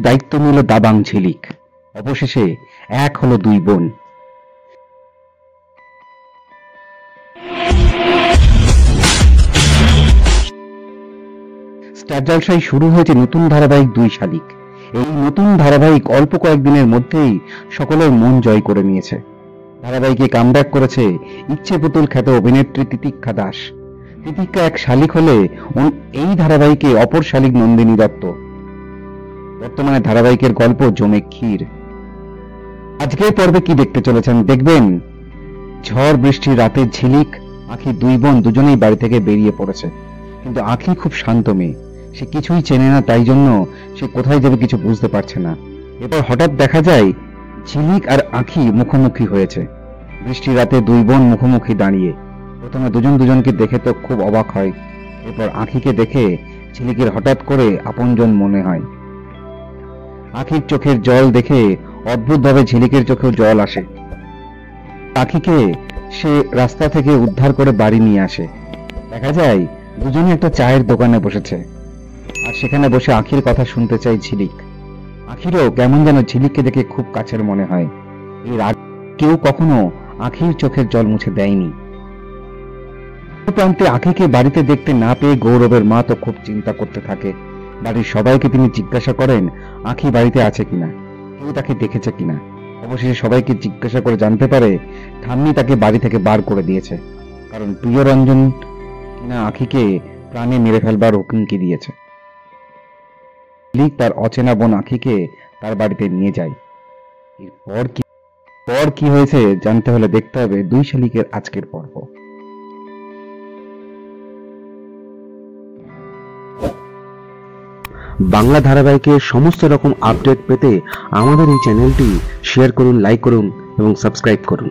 দায়িত্ব নিল দাবাং ঝিলিক। অবশেষে এক হলো দুই বোন। স্টার জলসায় শুরু হয়েছে নতুন ধারাবাহিক দুই শালিক। এই নতুন ধারাবাহিক অল্প কয়েকদিনের মধ্যেই সকলের মন জয় করে নিয়েছে। ধারাবাহিকে কামব্যাক করেছে ইচ্ছে পুতুল খ্যাত অভিনেত্রী তিতিক্ষা দাস। তিতিক্ষা এক শালিক হলে এই ধারাবাহিকে অপর শালিক নন্দিনী দত্ত। বর্তমানে ধারাবাহিকের গল্প জমে ক্ষীর। আজকের পর্বে কি দেখতে চলেছেন দেখবেন। ঝড় বৃষ্টির রাতে ঝিলিক, আঁখি দুই বোন দুজনেই বাড়ি থেকে বেরিয়ে পড়েছে। কিন্তু আঁখি খুব শান্ত মেয়ে, সে কিছুই চেনে না, তাই জন্য সে কোথায় যাবে কিছু বুঝতে পারছে না। এবার হঠাৎ দেখা যায় ঝিলিক আর আঁখি মুখোমুখি হয়েছে। বৃষ্টির রাতে দুই বোন মুখোমুখি দাঁড়িয়ে। প্রথমে দুজন দুজনকে দেখে তো খুব অবাক হয়। এরপর আঁখিকে দেখে ঝিলিকের হঠাৎ করে আপনজন মনে হয়। আঁখির চোখের জল দেখে অদ্ভুতভাবে ঝিলিকের চোখেও জল আসে। আঁখিকে সে রাস্তা থেকে উদ্ধার করে বাড়ি নিয়ে আসে। দেখা যায় দুজনে একটা চায়ের দোকানে বসেছে, আর সেখানে বসে আঁখির কথা শুনতে চায় ঝিলিক। আঁখিরও কেমন যেন ঝিলিককে দেখে খুব কাছের মনে হয়। এর আগে কেউ কখনো আঁখির চোখের জল মুছে দেয়নি। প্রান্তে আঁখিকে বাড়িতে দেখতে না পেয়ে গৌরবের মা তো খুব চিন্তা করতে থাকে। বাড়ির সবাইকে তিনি জিজ্ঞাসা করেন আঁখি বাড়িতে আছে কিনা, কেউ তাকে দেখেছে কিনা। অবশেষে সবাইকে জিজ্ঞাসা করে জানতে পারে ঠাম্মি তাকে বাড়ি থেকে বার করে দিয়েছে, কারণ প্রিয়রঞ্জন কিনা আঁখিকে প্রাণে মেরে ফেলবার হুকুমকি দিয়েছে। তার অচেনা বোন আঁখিকে তার বাড়িতে নিয়ে যায়। এরপর কি হয়েছে জানতে হলে দেখতে হবে দুই শালিকের আজকের পর্ব। বাংলা ধারাবাহিকের সমস্ত রকম আপডেট পেতে আমাদের এই চ্যানেলটি শেয়ার করুন, লাইক করুন এবং সাবস্ক্রাইব করুন।